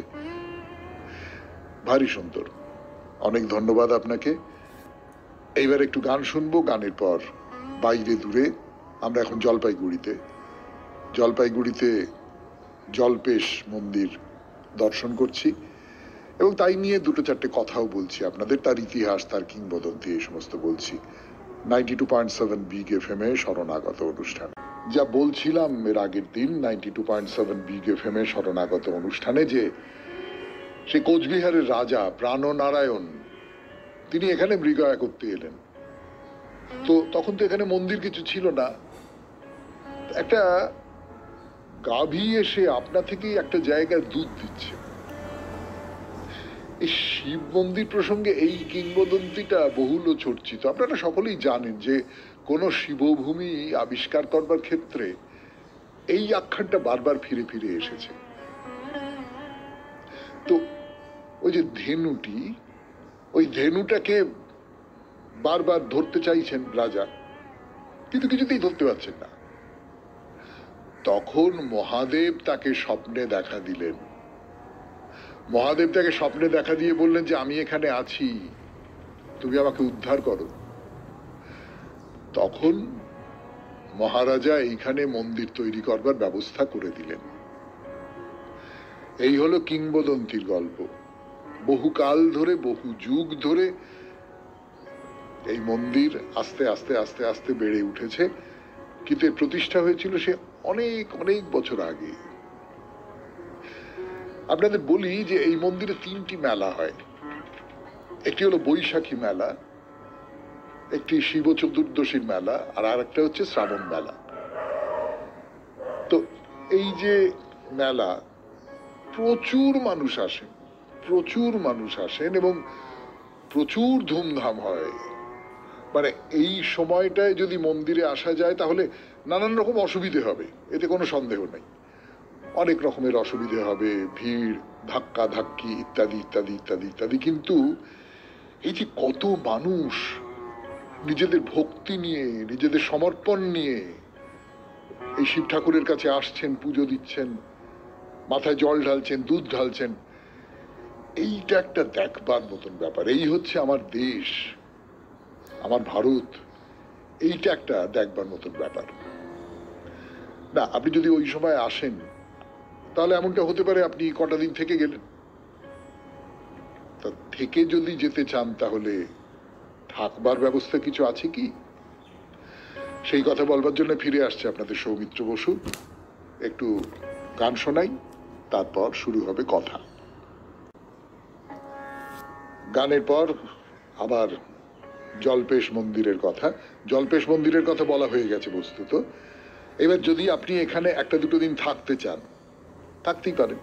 ভারী সুন্দর। অনেক ধন্যবাদ আপনাকে। এইবার একটু গান শুনবো, গানের পর বাইরে দূরে আমরা এখন জলপাইগুড়িতে জলপেশ মন্দির দর্শন করছি এবং তাই নিয়ে দুটো চারটে কথাও বলছি আপনাদের, তার ইতিহাস, তার কিংবদন্তি, এই সমস্ত বলছি 92.7 বিগ এফএম এ শরণাগত অনুষ্ঠান। যা বলছিলাম এর আগের দিন 92.7 বিগ এফএম এ শরণাগত অনুষ্ঠানে, যে সে কোচবিহারের রাজা প্রাণনারায়ণ তিনি এখানে মৃগয়া করতে এলেন। তো তখন তো এখানে মন্দির কিছু ছিল না, একটা গাভী এসে আপনা থেকেই একটা জায়গায় দুধ দিচ্ছে। এই শিব মন্দির প্রসঙ্গে এই কিংবদন্তিটা বহুল চর্চিত। আপনারা সকলেই জানেন যে কোন শিবভূমি আবিষ্কার করবার ক্ষেত্রে এই আখ্যানটা বারবার ফিরে ফিরে এসেছে। তো ওই যে ধেনুটি, ওই ধেনুটাকে বারবার ধরতে চাইছেন রাজা, কিন্তু কিছুতেই ধরতে পারছেন না। তখন মহাদেব তাকে স্বপ্নে দেখা দিলেন। মহাদেব তাকে স্বপ্নে দেখা দিয়ে বললেন যে আমি এখানে আছি, তুমি আমাকে উদ্ধার করো। তখন মহারাজা এইখানে মন্দির তৈরি করবার ব্যবস্থা করে দিলেন। এই হলো কিংবদন্তির গল্প। বহুকাল ধরে, বহু যুগ ধরে এই মন্দির আস্তে আস্তে আস্তে আস্তে বেড়ে উঠেছে, কিন্তু এর প্রতিষ্ঠা হয়েছিল সে অনেক অনেক বছর আগে। আপনাদের বলি যে এই মন্দিরে 3টি মেলা হয়। একটি হলো বৈশাখী মেলা, একটি শিব চতুর্দশীর মেলা, আর আরেকটা হচ্ছে শ্রাবণ মেলা। তো এই যে মেলা, প্রচুর মানুষ আসেন এবং প্রচুর ধুমধাম হয়। মানে এই সময়টায় যদি মন্দিরে আসা যায় তাহলে নানান রকম অসুবিধে হবে, এতে কোনো সন্দেহ নেই। অনেক রকমের অসুবিধে হবে, ভিড়, ধাক্কা ধাক্কি ইত্যাদি ইত্যাদি ইত্যাদি ইত্যাদি। কিন্তু এই যে কত মানুষ নিজেদের ভক্তি নিয়ে, নিজেদের সমর্পণ নিয়ে এই শিব ঠাকুরের কাছে আসছেন, পুজো দিচ্ছেন, মাথায় জল ঢালছেন, দুধ ঢালছেন, এইটা একটা দেখবার মতন ব্যাপার। এই হচ্ছে আমার দেশ, আমার ভারত, এইটা একটা দেখবার মতন ব্যাপার। না, আপনি যদি ওই সময় আসেন তাহলে এমনটা হতে পারে আপনি কটা দিন থেকে গেলেন। তা থেকে যদি যেতে চান তাহলে থাকবার ব্যবস্থা কিছু আছে কি, সেই কথা বলবার জন্য ফিরে আসছে আপনাদের সৌমিত্র বসু। একটু গান শোনাই, তারপর শুরু হবে কথা। গানের পর আবার জলপেশ মন্দিরের কথা। জলপেশ মন্দিরের কথা বলা হয়ে গেছে বস্তুত। এবার যদি আপনি এখানে একটা দুটো দিন থাকতে চান, থাকতেই পারেন,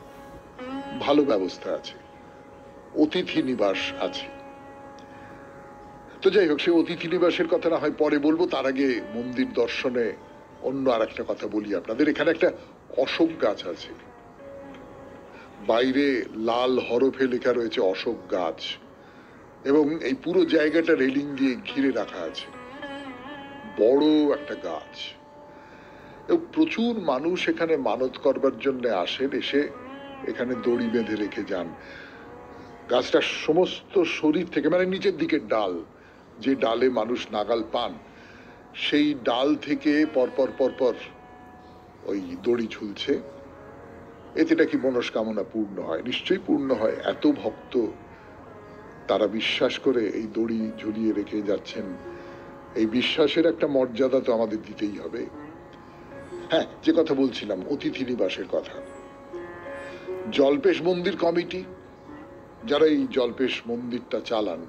ভালো ব্যবস্থা আছে, অতিথি নিবাস আছে। তো যাই হোক, সে অতিথি নিবাসের কথা না হয় পরে বলবো, তার আগে মন্দির দর্শনে অন্য আর একটা কথা বলি আপনাদের। এখানে একটা অশোক গাছ আছে, বাইরে লাল হরফে লেখা রয়েছে অশোক গাছ, এবং এই পুরো জায়গাটা রেলিং দিয়ে ঘিরে রাখা আছে। বড় একটা গাছ, এবং প্রচুর মানুষ এখানে মানত করবার জন্য আসেন, এসে এখানে দড়ি বেঁধে রেখে যান। গাছটা সমস্ত শরীর থেকে, মানে নিচের দিকের ডাল, যে ডালে মানুষ নাগাল পান, সেই ডাল থেকে পরপর পরপর ওই দড়ি ঝুলছে। এতে নাকি মনস্কামনা পূর্ণ হয়। নিশ্চয়ই পূর্ণ হয়, এত ভক্ত তারা বিশ্বাস করে এই দড়ি ঝুলিয়ে রেখে যাচ্ছেন। এই বিশ্বাসের একটা মর্যাদা তো আমাদের দিতেই হবে। হ্যাঁ, যে কথা বলছিলাম, অতিথি নিবাসের কথা। জলপেশ মন্দির কমিটি যারা এই জলপেশ মন্দিরটা চালান,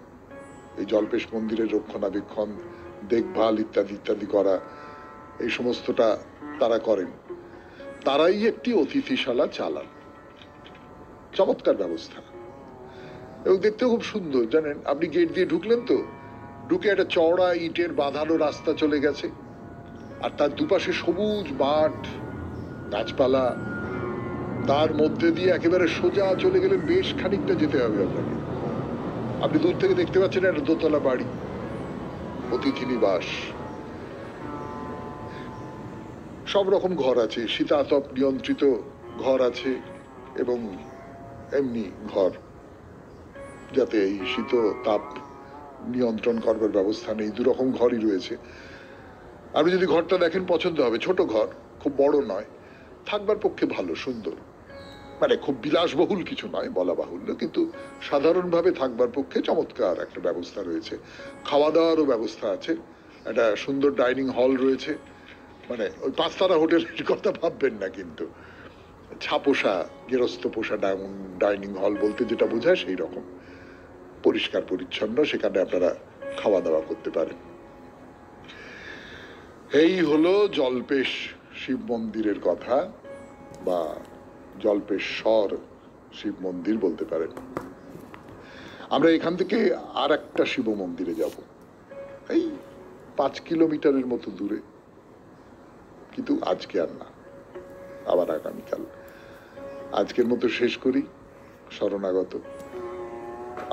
এই জলপেশ মন্দিরের রক্ষণাবেক্ষণ, দেখভাল ইত্যাদি ইত্যাদি করা, এই সমস্তটা তারা করেন। তারাই একটি অতিথিশালা চালান। চমৎকার ব্যবস্থা, এবং দেখতেও খুব সুন্দর। জানেন, আপনি গেট দিয়ে ঢুকলেন, তো ঢুকে একটা চওড়া ইটের বাঁধানো রাস্তা চলে গেছে, আর তার দুপাশে সবুজ মাঠ, গাছপালা, তার মধ্যে দিয়ে একেবারে সোজা চলে গেলেন, বেশ খানিকটা যেতে হবে আপনাকে। আপনি দূর থেকে দেখতে পাচ্ছেন একটা দোতলা বাড়ি, অতিথি নিবাস। সব রকম ঘর আছে, শীতাতপ নিয়ন্ত্রিত ঘর আছে এবং এমনি ঘর যাতে এই শীত তাপ নিয়ন্ত্রণ করবার ব্যবস্থা নেই, দুরকম ঘরই রয়েছে। আপনি যদি ঘরটা দেখেন পছন্দ হবে, ছোট ঘর, খুব বড় নয়, থাকবার পক্ষে ভালো, সুন্দর, মানে খুব বিলাসবহুল কিছু নয় বলা বাহুল্য, কিন্তু সাধারণভাবে থাকবার পক্ষে চমৎকার একটা ব্যবস্থা রয়েছে। খাওয়া দাওয়ারও ব্যবস্থা আছে, একটা সুন্দর ডাইনিং হল রয়েছে, মানে ওই পাঁচতারা হোটেলের কথা ভাববেন না, কিন্তু ছাপোষা গেরস্ত পোষা ডাইনিং হল বলতে যেটা বোঝায় সেই রকম, পরিষ্কার পরিচ্ছন্ন, সেখানে আপনারা খাওয়া দাওয়া করতে পারেন। এই হলো জল্পেশ শিব মন্দিরের কথা, বা জল্পেশ্বর শিব মন্দির বলতে পারেন। আমরা এখান থেকে আর একটা শিব মন্দিরে যাব, এই 5 কিলোমিটারের মতো দূরে, কিন্তু আজকে আর না, আবার আগামীকাল। আজকের মতো শেষ করি। শরণাগত।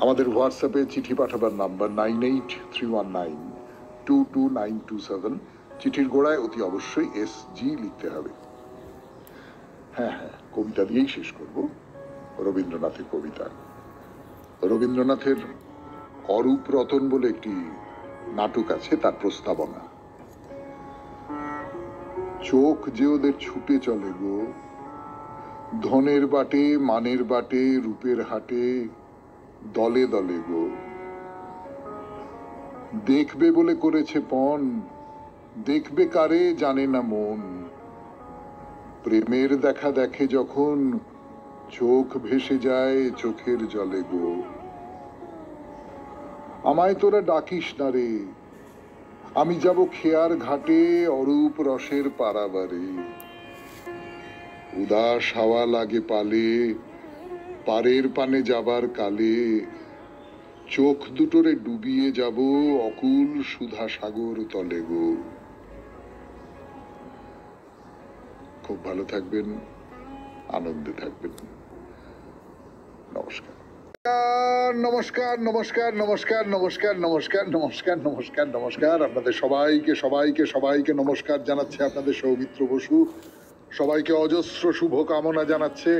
আমাদের হোয়াটসঅ্যাপে চিঠি পাঠাবার নাম্বার 9831922927। চিঠির গোড়ায় অতি অবশ্যই SG লিখতে হবে। হ্যাঁ, কবিতা দিয়েই শেষ করব, রবীন্দ্রনাথের কবিতা। রবীন্দ্রনাথের অরূপ রতন বলে একটি নাটক আছে, তার প্রস্তাবনা। চোখ যে ওদের ছুটে চলে গো, ধনের বাটে মানের বাটে রূপের হাটে দলে দলে গো, দেখবে বলে করেছে পণ, দেখবে কারে জানে না মন, প্রেমের দেখা দেখে যখন চোখ ভেসে যায় চোখের জলে গো, আমায় তোরা ডাকিস না রে, আমি যাব খেয়ার ঘাটে অরূপ রসের পারাবারে, উদাস হাওয়া লাগে পালে, পারের পানে যাবার কালে, চোখ দুটোরে ডুবিয়ে যাব অকুল সুধা সাগর তলে গো। খুব ভালো থাকবেন, আনন্দে থাকবেন। নমস্কার নমস্কার নমস্কার নমস্কার নমস্কার নমস্কার নমস্কার নমস্কার নমস্কার। আপনাদের সবাইকে সবাইকে সবাইকে নমস্কার জানাচ্ছে আপনাদের সৌমিত্র বসু। সবাইকে অজস্র শুভ কামনা জানাচ্ছে,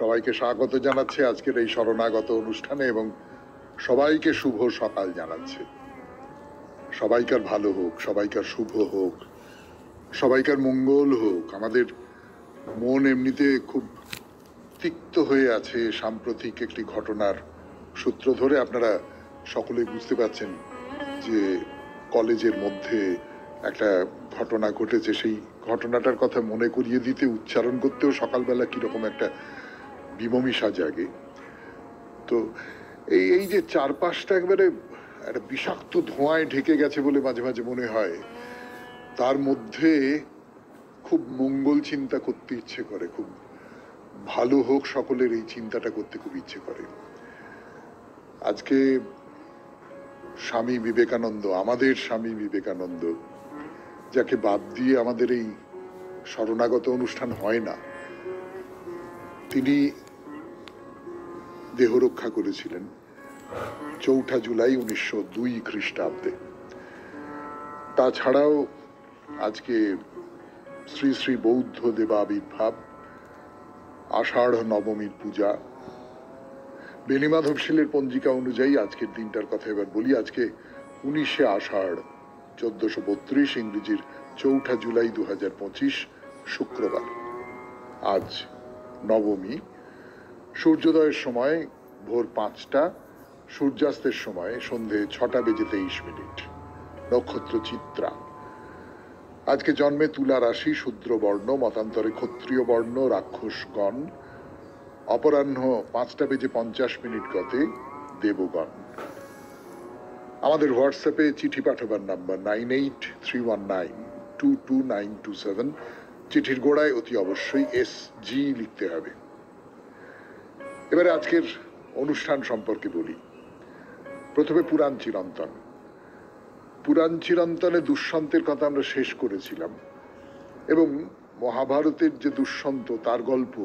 সবাইকে স্বাগত জানাচ্ছে আজকের এই শরণাগত অনুষ্ঠানে, এবং সবাইকে শুভ সকাল জানাচ্ছে। সবাইকার ভালো হোক, সবাইকার শুভ হোক, সবাইকার মঙ্গল হোক। আমাদের মন এমনিতে খুব তিক্ত হয়ে আছে সাম্প্রতিক একটি ঘটনার সূত্র ধরে। আপনারা সকলেই বুঝতে পারছেন যে কলেজের মধ্যে একটা ঘটনা ঘটেছে। সেই ঘটনাটার কথা মনে করিয়ে দিতে, উচ্চারণ করতেও সকালবেলা কিরকম একটা বিমমিষা জাগে। তো এই যে চারপাশটা একবারে একটা বিষাক্ত ধোঁয়ায় ঢেকে গেছে বলে মাঝে মাঝে মনে হয়, তার মধ্যে খুব মঙ্গল চিন্তা করতে ইচ্ছে করে, খুব ভালো হোক সকলের, এই চিন্তাটা করতে খুব ইচ্ছে করে। আজকে স্বামী বিবেকানন্দ, আমাদের স্বামী বিবেকানন্দ, যাকে বাদ দিয়ে আমাদের এই শরণাগত অনুষ্ঠান হয় না, তিনি দেহ রক্ষা করেছিলেন 4 জুলাই 1902 খ্রিস্টাব্দে। তাছাড়াও আজকে শ্রী শ্রী বৌদ্ধ দেবাবির্ভাব, আষাঢ় নবমীর পূজা। বেণীমাধবশীলের পঞ্জিকা অনুযায়ী আজকের দিনটার কথা এবার বলি। আজকে 19শে আষাঢ় 1432, ইংরেজির 4 জুলাই 2025, শুক্রবার। আজ নবমী। সূর্যোদয়ের সময় ভোর 5টা, সূর্যাস্তের সময় সন্ধে 6:23। নক্ষত্র চিত্রা। আজকে জন্মে তুলা রাশি, শূদ্র বর্ণ, মতান্তরে ক্ষত্রিয় বর্ণ, রাক্ষসগণ। অপরাহ্ন 5:50 গতে দেবগণ। আমাদের হোয়াটসঅ্যাপে চিঠি পাঠাবার নাম্বার 9831922927। চিঠির গোড়ায় অতি অবশ্যই SG লিখতে হবে। এবারে আজকের অনুষ্ঠান সম্পর্কে বলি। প্রথমে পুরাণ চিরন্তন। পুরাণ চিরন্তনে দুষ্যন্তের কথা আমরা শেষ করেছিলাম, এবং মহাভারতের যে দুষ্যন্ত তার গল্প,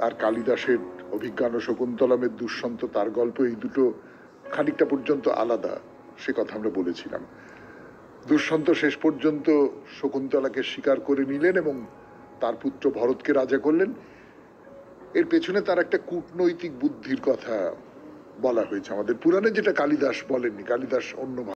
আর কালিদাসের অভিজ্ঞান ও শকুন্তলমের দুষ্যন্ত তার গল্প, এই দুটো খানিকটা পর্যন্ত আলাদা, সে কথা আমরা বলেছিলাম। দুষ্যন্ত শেষ পর্যন্ত শকুন্তলাকে স্বীকার করে নিলেন এবং তার পুত্র ভরতকে রাজা করলেন। এর পেছনে তার একটা কূটনৈতিক বুদ্ধির কথা বলা হয়েছে আমাদের পুরাণে, যেটা কালিদাস বলেননি। কালিদাস অন্য